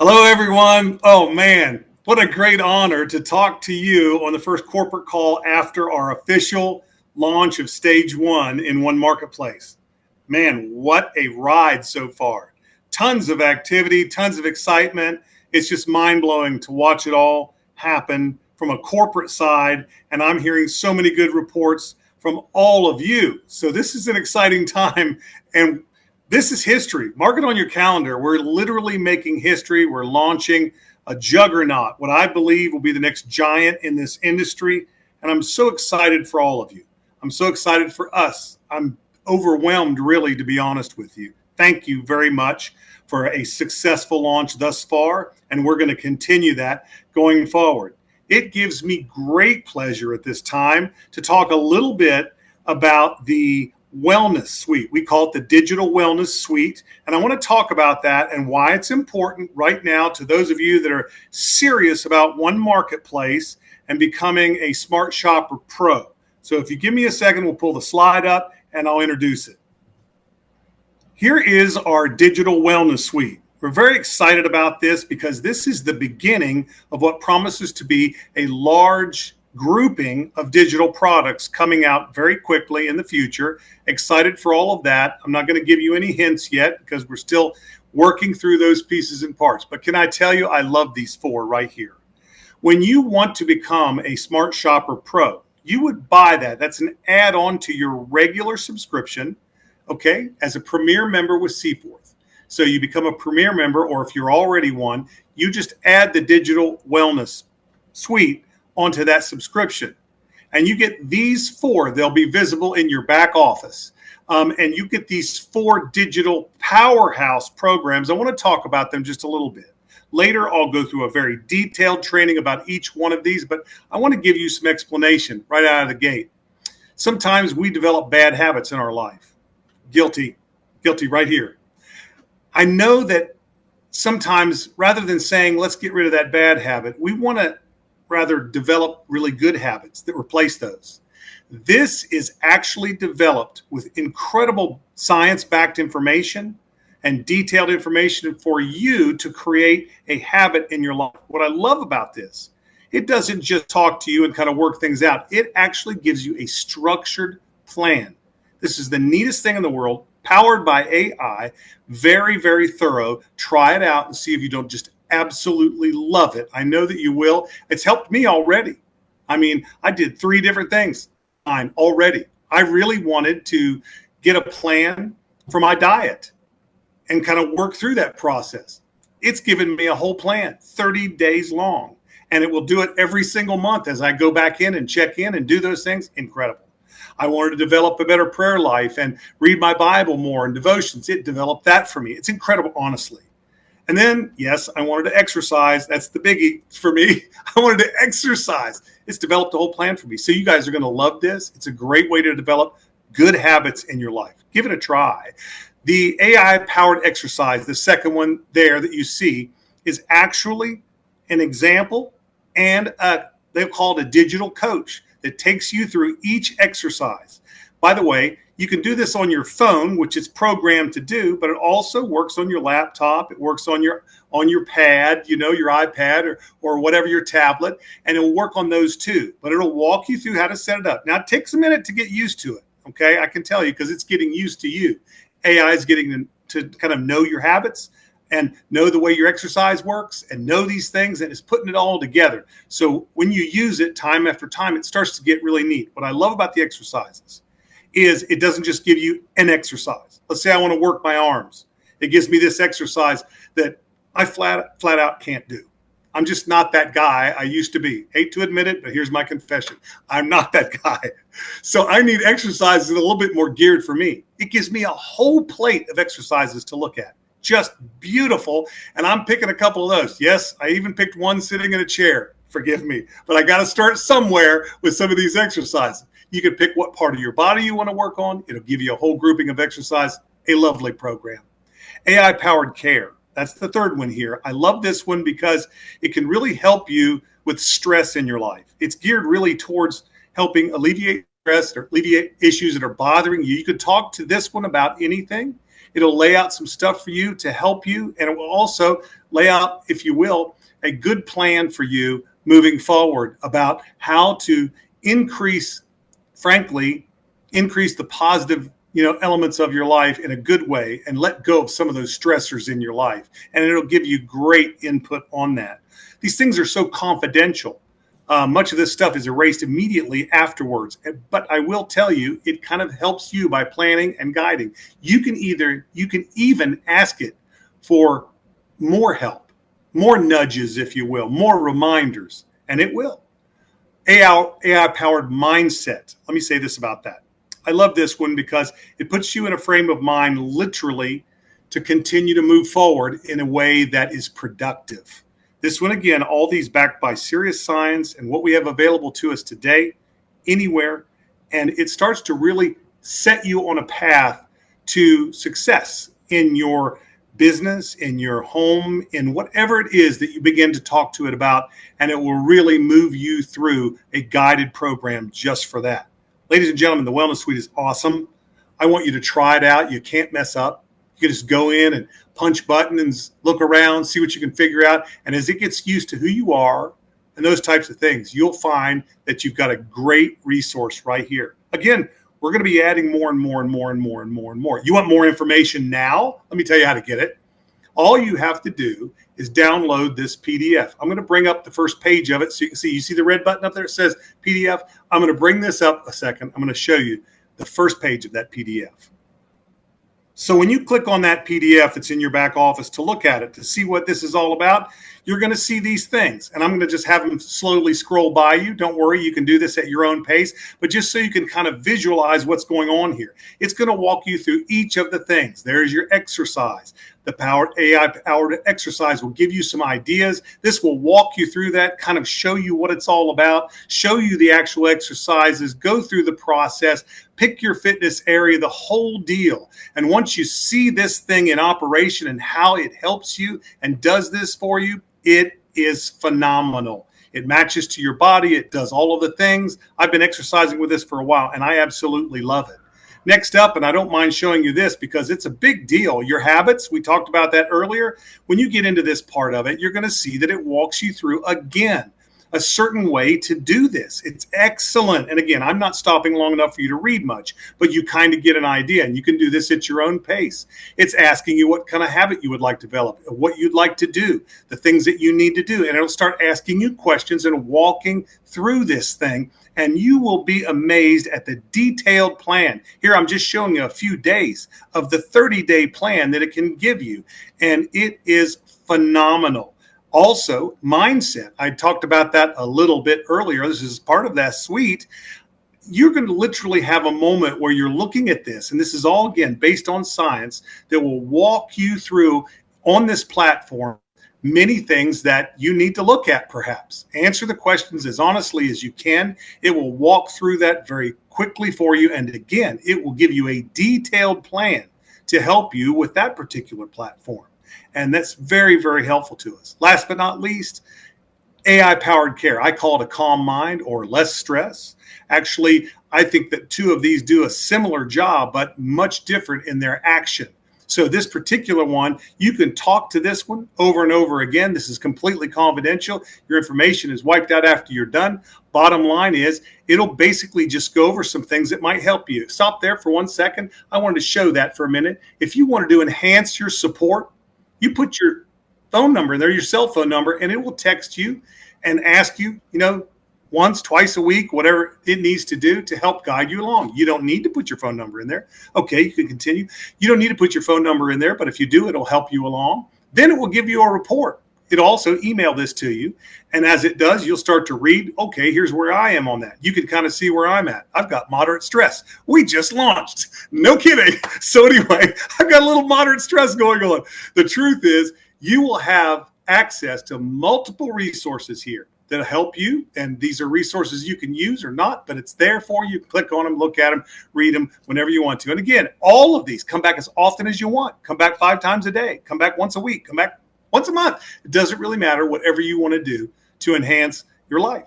Hello, everyone. Oh, man, what a great honor to talk to you on the first corporate call after our official launch of stage one in One Marketplace. Man, what a ride so far. Tons of activity, tons of excitement. It's just mind blowing to watch it all happen from a corporate side. And I'm hearing so many good reports from all of you. So this is an exciting time. And this is history. Mark it on your calendar. We're literally making history. We're launching a juggernaut, what I believe will be the next giant in this industry. And I'm so excited for all of you. I'm so excited for us. I'm overwhelmed, really, to be honest with you. Thank you very much for a successful launch thus far. And we're going to continue that going forward. It gives me great pleasure at this time to talk a little bit about the Wellness Suite. We call it the Digital Wellness Suite. And I want to talk about that and why it's important right now to those of you that are serious about One Marketplace and becoming a Smart Shopper Pro. So if you give me a second, we'll pull the slide up and I'll introduce it. Here is our Digital Wellness Suite. We're very excited about this because this is the beginning of what promises to be a large grouping of digital products coming out very quickly in the future. Excited for all of that. I'm not going to give you any hints yet because we're still working through those pieces and parts. But can I tell you, I love these four right here. When you want to become a Smart Shopper Pro, you would buy that. That's an add-on to your regular subscription, okay, as a Premier member with Seaforth. So you become a Premier member, or if you're already one, you just add the Digital Wellness Suite onto that subscription. And you get these four. They'll be visible in your back office. And you get these four digital powerhouse programs. I want to talk about them just a little bit. Later, I'll go through a very detailed training about each one of these, but I want to give you some explanation right out of the gate. Sometimes we develop bad habits in our life. Guilty right here. I know that sometimes rather than saying, let's get rid of that bad habit, we want to rather develop really good habits that replace those. This is actually developed with incredible science-backed information and detailed information for you to create a habit in your life. What I love about this, it doesn't just talk to you and kind of work things out. It actually gives you a structured plan. This is the neatest thing in the world, powered by AI, very, very thorough. Try it out and see if you don't just absolutely love it. I know that you will. It's helped me already. I mean, I did 3 different things already. I really wanted to get a plan for my diet and kind of work through that process. It's given me a whole plan, 30 days long, and it will do it every single month as I go back in and check in and do those things. Incredible. I wanted to develop a better prayer life and read my Bible more and devotions. It developed that for me. It's incredible, honestly. And then, yes, I wanted to exercise. That's the biggie for me. I wanted to exercise. It's developed a whole plan for me. So you guys are going to love this. It's a great way to develop good habits in your life. Give it a try. The AI-powered exercise, the second one there that you see, is actually an example and they've called a digital coach that takes you through each exercise. By the way, you can do this on your phone, which it's programmed to do, but it also works on your laptop. It works on your pad, your iPad or whatever your tablet, and it'll work on those too. But it'll walk you through how to set it up. Now, it takes a minute to get used to it, okay? I can tell you because it's getting used to you. AI is getting to kind of know your habits and know the way your exercise works and know these things, and it's putting it all together. So when you use it time after time, it starts to get really neat. What I love about the exercises is it doesn't just give you an exercise. Let's say I want to work my arms. It gives me this exercise that I flat out can't do. I'm just not that guy I used to be. Hate to admit it, but here's my confession. I'm not that guy. So I need exercises a little bit more geared for me. It gives me a whole plate of exercises to look at. Just beautiful. And I'm picking a couple of those. Yes, I even picked one sitting in a chair. Forgive me. But I got to start somewhere with some of these exercises. You can pick what part of your body you want to work on. It'll give you a whole grouping of exercise. A lovely program. AI-powered care. That's the third one here. I love this one because it can really help you with stress in your life. It's geared really towards helping alleviate stress or alleviate issues that are bothering you. You could talk to this one about anything. It'll lay out some stuff for you to help you, and it will also lay out, if you will, a good plan for you moving forward about how to increase, frankly, increase the positive elements of your life in a good way and let go of some of those stressors in your life. And it'll give you great input on that. These things are so confidential. Much of this stuff is erased immediately afterwards. But I will tell you, it kind of helps you by planning and guiding. You can even ask it for more help, more nudges, if you will, more reminders, and it will. AI-powered mindset. Let me say this about that. I love this one because it puts you in a frame of mind, literally, to continue to move forward in a way that is productive. This one, again, all these backed by serious science and what we have available to us today, anywhere. And it starts to really set you on a path to success in your business, in your home, in whatever it is that you begin to talk to it about. And it will really move you through a guided program just for that. Ladies and gentlemen, the Wellness Suite is awesome. I want you to try it out. You can't mess up. You can just go in and punch buttons, look around, see what you can figure out. And as it gets used to who you are and those types of things, you'll find that you've got a great resource right here. Again, we're going to be adding more and more and more and more and more and more. You want more information now? Let me tell you how to get it. All you have to do is download this PDF. I'm going to bring up the first page of it so you can see. You see the red button up there? It says PDF. I'm going to bring this up a second. I'm going to show you the first page of that PDF. So when you click on that PDF that's in your back office to look at it, to see what this is all about, you're going to see these things. And I'm going to just have them slowly scroll by you. Don't worry, you can do this at your own pace, but just so you can kind of visualize what's going on here. It's going to walk you through each of the things. There's your exercise. The AI-powered exercise will give you some ideas. This will walk you through that, kind of show you what it's all about, show you the actual exercises, go through the process, pick your fitness area, the whole deal. And once you see this thing in operation and how it helps you and does this for you, it is phenomenal. It matches to your body. It does all of the things. I've been exercising with this for a while, and I absolutely love it. Next up, and I don't mind showing you this because it's a big deal, your habits. We talked about that earlier. When you get into this part of it, you're going to see that it walks you through, again, a certain way to do this. It's excellent. And again, I'm not stopping long enough for you to read much, but you kind of get an idea, and you can do this at your own pace. It's asking you what kind of habit you would like to develop, what you'd like to do, the things that you need to do. And it'll start asking you questions and walking through this thing. And you will be amazed at the detailed plan. Here, I'm just showing you a few days of the 30-day plan that it can give you. And it is phenomenal. Also, mindset. I talked about that a little bit earlier. This is part of that suite. You're going to literally have a moment where you're looking at this, and this is all, again, based on science, that will walk you through on this platform many things that you need to look at, perhaps. Answer the questions as honestly as you can. It will walk through that very quickly for you. And again, it will give you a detailed plan to help you with that particular platform. And that's very, very helpful to us. Last but not least, AI-powered care. I call it a calm mind or less stress. Actually, I think that two of these do a similar job, but much different in their action. So this particular one, you can talk to this one over and over again. This is completely confidential. Your information is wiped out after you're done. Bottom line is, it'll basically just go over some things that might help you. Stop there for 1 second. I wanted to show that for a minute. If you wanted to enhance your support, you put your phone number in there, your cell phone number, and it will text you and ask you, once, twice a week, whatever it needs to do to help guide you along. You don't need to put your phone number in there. Okay, you can continue. You don't need to put your phone number in there, but if you do, it'll help you along. Then it will give you a report. It'll also email this to you. And as it does, you'll start to read, okay, here's where I am on that. You can kind of see where I'm at. I've got moderate stress. We just launched. No kidding. So anyway, I've got a little moderate stress going on. The truth is, you will have access to multiple resources here that'll help you. And these are resources you can use or not, but it's there for you. Click on them, look at them, read them whenever you want to. And again, all of these, come back as often as you want. Come back 5 times a day. Come back once a week. Come back once a month. It doesn't really matter, whatever you want to do to enhance your life.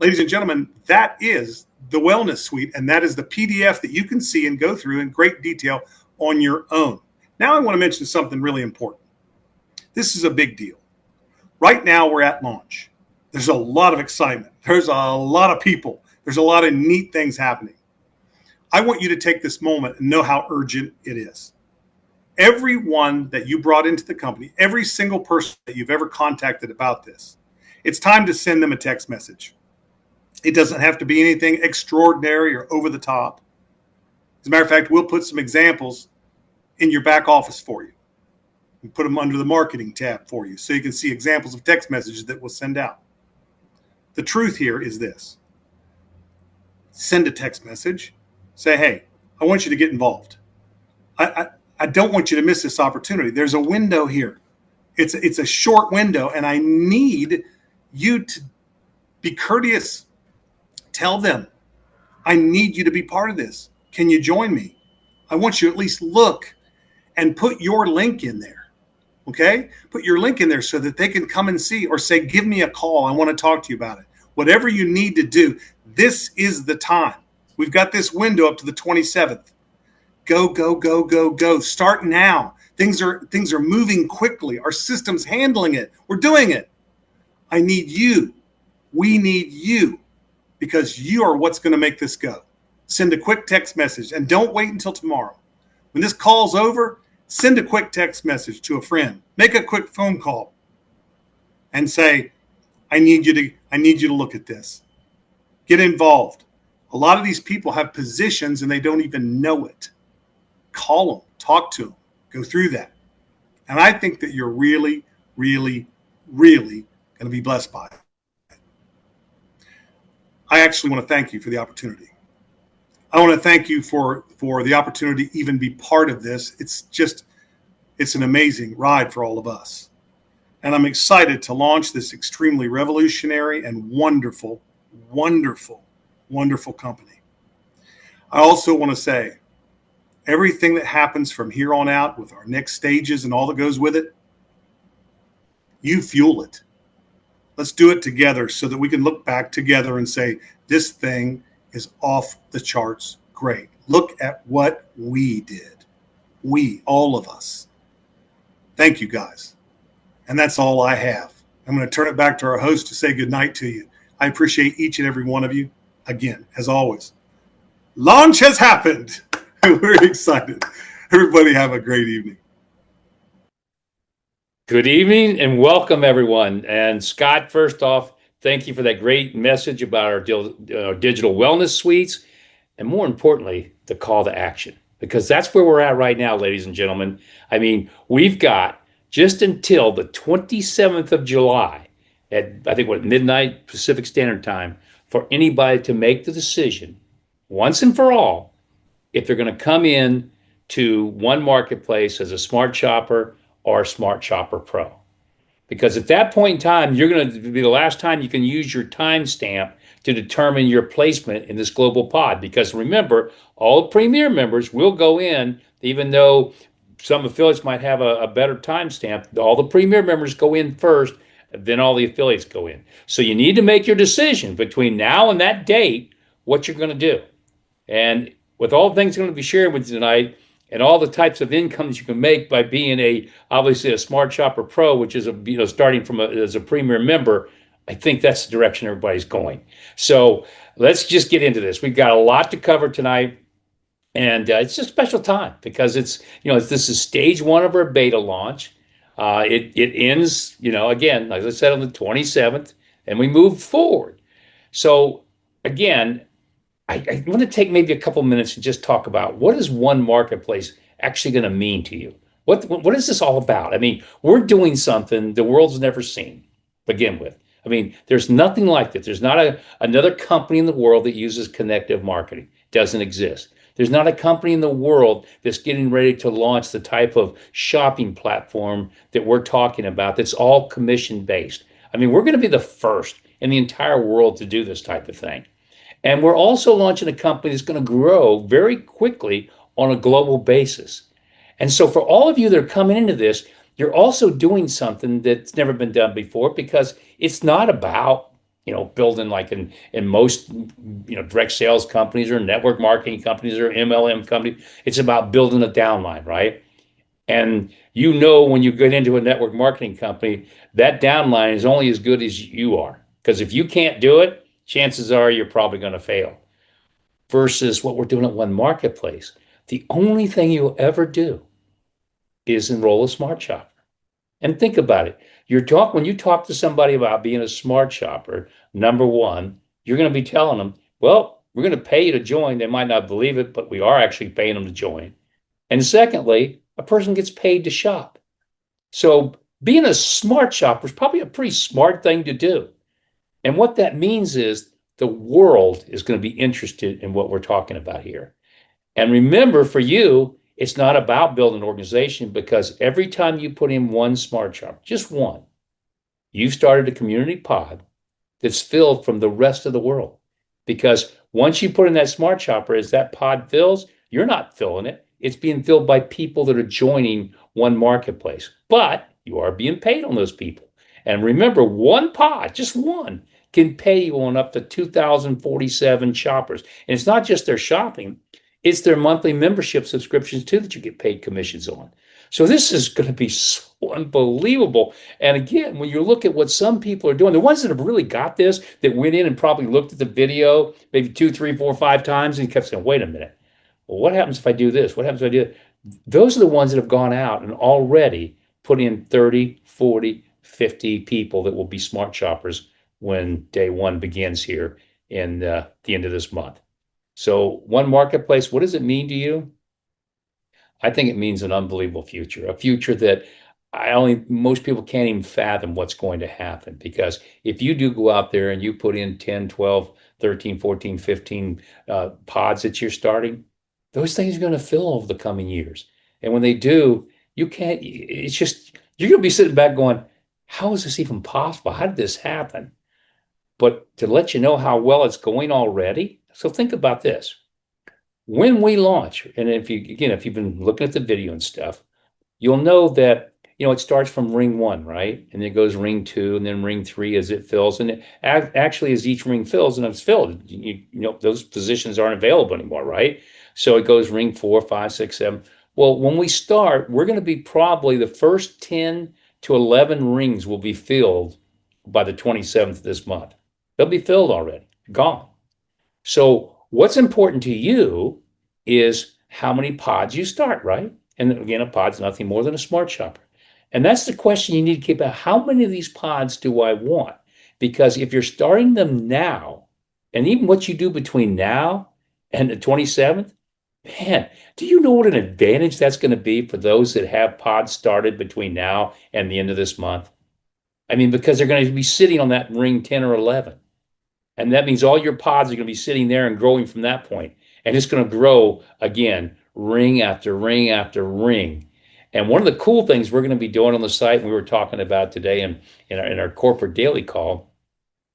Ladies and gentlemen, that is the Wellness Suite, and that is the PDF that you can see and go through in great detail on your own. Now I want to mention something really important. This is a big deal. Right now we're at launch. There's a lot of excitement. There's a lot of people. There's a lot of neat things happening. I want you to take this moment and know how urgent it is. Everyone that you brought into the company, every single person that you've ever contacted about this, it's time to send them a text message. It doesn't have to be anything extraordinary or over the top. As a matter of fact, we'll put some examples in your back office for you. We put them under the marketing tab for you so you can see examples of text messages that we'll send out. The truth here is this. Send a text message. Say, hey, I want you to get involved. I don't want you to miss this opportunity. There's a window here. It's a short window, and I need you to be courteous. Tell them, I need you to be part of this. Can you join me? I want you to at least look and put your link in there. Okay? Put your link in there so that they can come and see, or say, give me a call. I want to talk to you about it. Whatever you need to do, this is the time. We've got this window up to the 27th. Go, go, go, go, go. Start now. Things are moving quickly. Our system's handling it. We're doing it. I need you. We need you, because you are what's going to make this go. Send a quick text message, and don't wait until tomorrow. When this call's over, send a quick text message to a friend. Make a quick phone call and say, I need you to look at this. Get involved. A lot of these people have positions and they don't even know it. Call them, talk to them, go through that. And I think that you're really, really, really going to be blessed by it. I actually want to thank you for the opportunity. I want to thank you for the opportunity to even be part of this. It's an amazing ride for all of us. And I'm excited to launch this extremely revolutionary and wonderful, wonderful, wonderful company. I also want to say, everything that happens from here on out with our next stages and all that goes with it, you fuel it. Let's do it together so that we can look back together and say, this thing is off the charts great. Look at what we did. We, all of us. Thank you, guys. And that's all I have. I'm going to turn it back to our host to say goodnight to you. I appreciate each and every one of you. Again, as always, launch has happened. We're excited. Everybody have a great evening. Good evening and welcome, everyone. And Scott, first off, thank you for that great message about our digital wellness suites, and more importantly, the call to action, because that's where we're at right now, ladies and gentlemen. I mean, we've got just until the 27th of July at, I think, midnight Pacific Standard Time for anybody to make the decision once and for all if they're going to come in to one marketplace as a Smart Shopper or Smart Shopper Pro. Because at that point in time, you're going to be the last time you can use your timestamp to determine your placement in this global pod. Because remember, all Premier members will go in, even though some affiliates might have a better timestamp. All the Premier members go in first, then all the affiliates go in. So you need to make your decision between now and that date, what you're going to do. And with all the things I'm going to be sharing with you tonight, and all the types of incomes you can make by being obviously a Smart Shopper Pro, which is starting from as a Premier member, I think that's the direction everybody's going. So let's just get into this. We've got a lot to cover tonight, and it's a special time because this is stage one of our beta launch. It ends, again, as I said, on the 27th, and we move forward. So again, I want to take maybe a couple minutes and just talk about what is one marketplace actually going to mean to you? What is this all about? I mean, we're doing something the world's never seen, begin with. I mean, there's nothing like that. There's not another company in the world that uses connective marketing. It doesn't exist. There's not a company in the world that's getting ready to launch the type of shopping platform that we're talking about that's all commission-based. I mean, we're going to be the first in the entire world to do this type of thing. And we're also launching a company that's going to grow very quickly on a global basis. And so for all of you that are coming into this, you're also doing something that's never been done before, because it's not about, building like in most, direct sales companies or network marketing companies or MLM companies. It's about building a downline, right? And you know, when you get into a network marketing company, that downline is only as good as you are. Because if you can't do it, chances are you're probably going to fail. Versus what we're doing at One Marketplace. The only thing you'll ever do is enroll a smart shopper. And think about it. When you talk to somebody about being a smart shopper, number one, you're going to be telling them, well, we're going to pay you to join. They might not believe it, but we are actually paying them to join. And secondly, a person gets paid to shop. So being a smart shopper is probably a pretty smart thing to do. And what that means is the world is going to be interested in what we're talking about here. And remember, for you, it's not about building an organization, because every time you put in one smart shopper, just one, you've started a community pod that's filled from the rest of the world. Because once you put in that smart shopper, as that pod fills, you're not filling it. It's being filled by people that are joining One Marketplace. But you are being paid on those people. And remember, one pod, just one, can pay you on up to 2,047 shoppers. And it's not just their shopping, it's their monthly membership subscriptions too that you get paid commissions on. So this is going to be so unbelievable. And again, when you look at what some people are doing, the ones that have really got this, that went in and probably looked at the video maybe 2, 3, 4, 5 times and kept saying, wait a minute, well, what happens if I do this? What happens if I do that? Those are the ones that have gone out and already put in 30, 40, 50 people that will be smart shoppers when day one begins here in the end of this month. So One Marketplace, what does it mean to you? I think it means an unbelievable future, a future that most people can't even fathom what's going to happen. Because if you do go out there and you put in 10, 12, 13, 14, 15 pods that you're starting, those things are going to fill over the coming years. And when they do, it's just, you're going to be sitting back going, how is this even possible? How did this happen? But to let you know how well it's going already, so think about this. When we launch, and if you've been looking at the video and stuff, you'll know that, it starts from ring one, right? And then it goes ring two, and then ring three as it fills. And actually, as each ring fills and it's filled, those positions aren't available anymore, right? So it goes ring 4, 5, 6, 7. Well, when we start, we're going to be probably the first 10 to 11 rings will be filled by the 27th of this month. They'll be filled already, gone. So what's important to you is how many pods you start, right? And again, a pod's nothing more than a smart shopper. And that's the question you need to keep out. How many of these pods do I want? Because if you're starting them now, and even what you do between now and the 27th, man, do you know what an advantage that's going to be for those that have pods started between now and the end of this month? I mean, because they're going to be sitting on that ring 10 or 11. And that means all your pods are going to be sitting there and growing from that point. And it's going to grow again, ring after ring after ring. And one of the cool things we're going to be doing on the site, we were talking about today in our corporate daily call,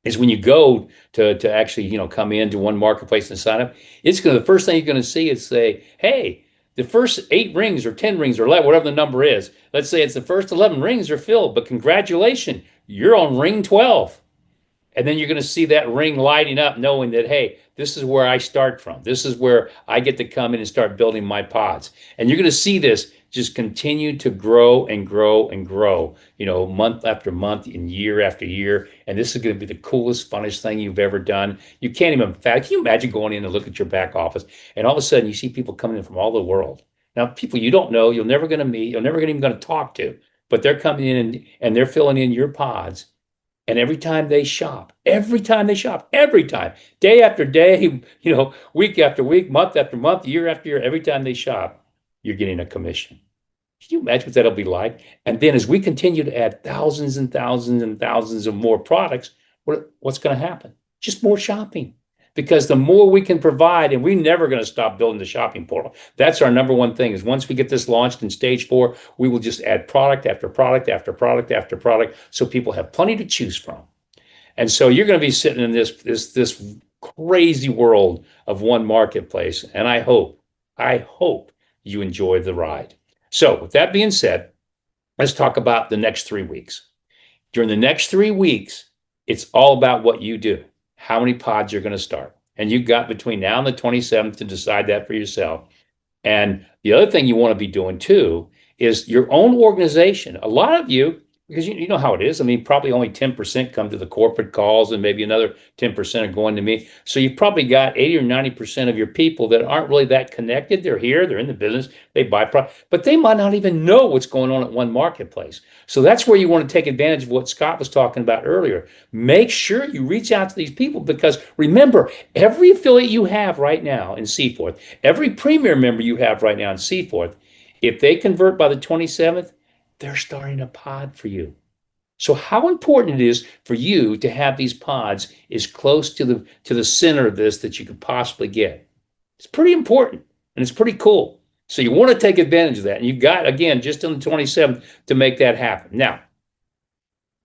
is when you go to actually come into One Marketplace and sign up, the first thing you're going to see is say, hey, the first 8 rings or 10 rings or 11, whatever the number is, let's say it's the first 11 rings are filled, but congratulations, you're on ring 12. And then you're going to see that ring lighting up, knowing that, hey, this is where I start from. This is where I get to come in and start building my pods. And you're going to see this just continue to grow and grow and grow, month after month and year after year. And this is going to be the coolest, funnest thing you've ever done. You can't even, can you imagine going in and look at your back office and all of a sudden you see people coming in from all the world. Now, people you don't know, you're never going to meet, you're never even going to talk to, but they're coming in and they're filling in your pods. And every time they shop, every time, day after day, week after week, month after month, year after year, every time they shop, you're getting a commission. Can you imagine what that'll be like? And then as we continue to add thousands and thousands and thousands of more products, what's going to happen? Just more shopping. Because the more we can provide, and we're never going to stop building the shopping portal. That's our number one thing, is once we get this launched in stage 4, we will just add product after product after product after product, so people have plenty to choose from. And so you're going to be sitting in this crazy world of One Marketplace. And I hope you enjoy the ride. So with that being said, let's talk about the next 3 weeks. During the next 3 weeks, it's all about what you do. How many pods you're going to start. And you've got between now and the 27th to decide that for yourself. And the other thing you want to be doing too is your own organization. A lot of you, because you know how it is. I mean, probably only 10% come to the corporate calls and maybe another 10% are going to me. So you've probably got 80 or 90% of your people that aren't really that connected. They're here, they're in the business, they buy products, but they might not even know what's going on at one marketplace. So that's where you want to take advantage of what Scott was talking about earlier. Make sure you reach out to these people because remember, every affiliate you have right now in Seaforth, every premier member you have right now in Seaforth, if they convert by the 27th, they're starting a pod for you. So how important it is for you to have these pods as close to the center of this that you could possibly get. It's pretty important and it's pretty cool. So you want to take advantage of that. And you've got, again, just on the 27th to make that happen. Now,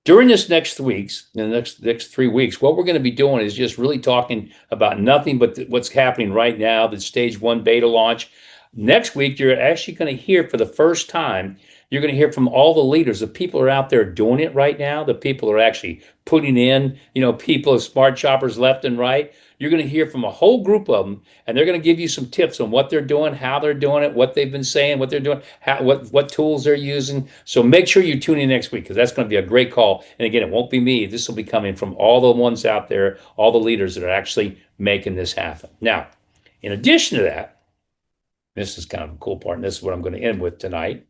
during this next weeks, the next 3 weeks, what we're going to be doing is just really talking about nothing but what's happening right now, the stage one beta launch. Next week, you're actually going to hear for the first time, you're going to hear from all the leaders. The people are out there doing it right now. The people are actually putting in, people, smart shoppers left and right. You're going to hear from a whole group of them, and they're going to give you some tips on what they're doing, how they're doing it, what they've been saying, what they're doing, what tools they're using. So make sure you tune in next week because that's going to be a great call. And again, it won't be me. This will be coming from all the ones out there, all the leaders that are actually making this happen. Now, in addition to that, this is kind of a cool part, and this is what I'm going to end with tonight.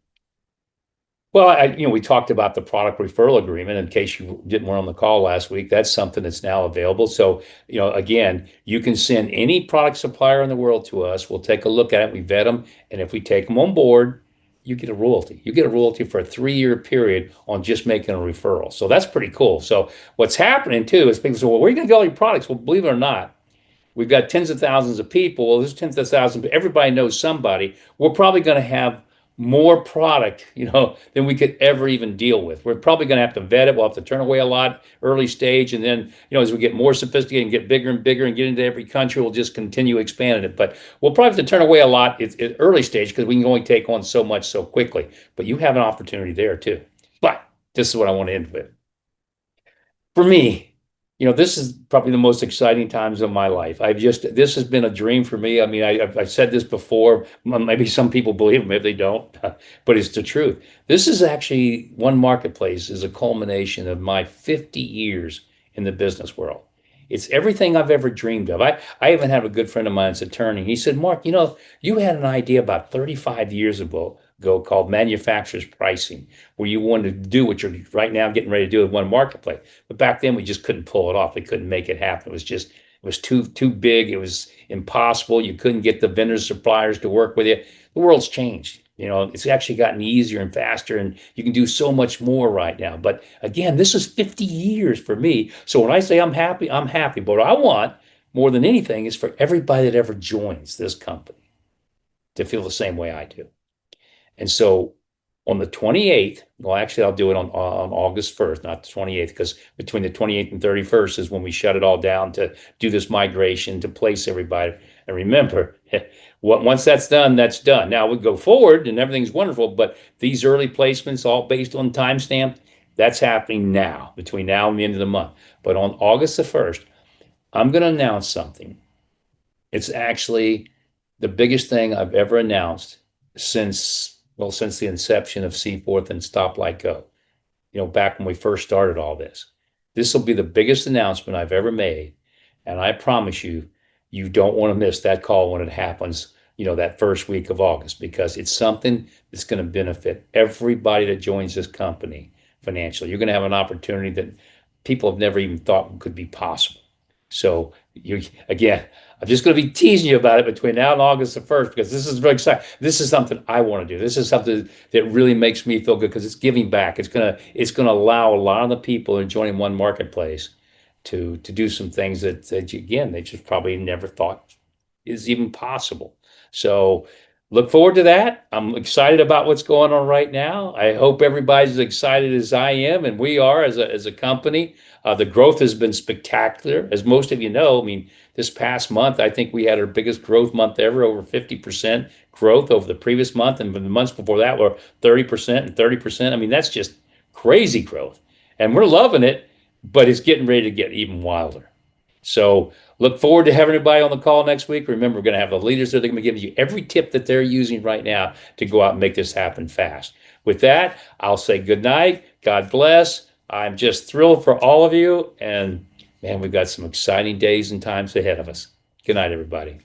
Well, we talked about the product referral agreement. In case you didn't weren't on the call last week, that's something that's now available. So, again, you can send any product supplier in the world to us. We'll take a look at it, we vet them, and if we take them on board, you get a royalty. You get a royalty for a 3-year period on just making a referral. So that's pretty cool. So what's happening too is people say, well, where are you going to get all your products? Well, believe it or not, we've got tens of thousands of people. Well, there's tens of thousands, but everybody knows somebody. We're probably going to have more product, than we could ever even deal with. We're probably going to have to vet it. We'll have to turn away a lot early stage. And then, as we get more sophisticated and get bigger and bigger and get into every country, we'll just continue expanding it. But we'll probably have to turn away a lot at early stage because we can only take on so much so quickly. But you have an opportunity there too. But this is what I want to end with. For me, this is probably the most exciting times of my life. This has been a dream for me. I mean, I've said this before. Maybe some people believe it, maybe they don't, but it's the truth. This is actually One Marketplace is a culmination of my 50 years in the business world. It's everything I've ever dreamed of. I even have a good friend of mine that's an attorney. He said, Mark, you had an idea about 35 years ago called manufacturer's pricing, where you wanted to do what you're right now getting ready to do with One Marketplace. But back then we just couldn't pull it off. We couldn't make it happen. It was too big. It was impossible. You couldn't get the vendors, suppliers to work with you. The world's changed. It's actually gotten easier and faster, and you can do so much more right now. But again, this is 50 years for me. So when I say I'm happy, I'm happy. But what I want more than anything is for everybody that ever joins this company to feel the same way I do. And so on the 28th, well, actually, I'll do it on August 1st, not the 28th, because between the 28th and 31st is when we shut it all down to do this migration, to place everybody. And remember, once that's done, that's done. Now we go forward and everything's wonderful, but these early placements, all based on timestamp, that's happening now, between now and the end of the month. But on August the 1st, I'm going to announce something. It's actually the biggest thing I've ever announced since the inception of Seaforth and Stop Like Go, back when we first started all this. This will be the biggest announcement I've ever made. And I promise you, you don't want to miss that call when it happens, that first week of August, because it's something that's going to benefit everybody that joins this company financially. You're going to have an opportunity that people have never even thought could be possible. So again, I'm just going to be teasing you about it between now and August the 1st because this is very exciting. This is something I want to do. This is something that really makes me feel good because it's giving back. It's gonna allow a lot of the people who are joining One Marketplace to do some things that again they just probably never thought is even possible. So look forward to that. I'm excited about what's going on right now. I hope everybody's as excited as I am, and we are as a company. The growth has been spectacular, as most of you know. I mean, this past month, I think we had our biggest growth month ever, over 50% growth over the previous month, and the months before that were 30% and 30%. I mean, that's just crazy growth, and we're loving it, but it's getting ready to get even wilder. So look forward to having everybody on the call next week. Remember, we're going to have the leaders that are going to be giving you every tip that they're using right now to go out and make this happen fast. With that, I'll say good night. God bless. I'm just thrilled for all of you. And man, we've got some exciting days and times ahead of us. Good night, everybody.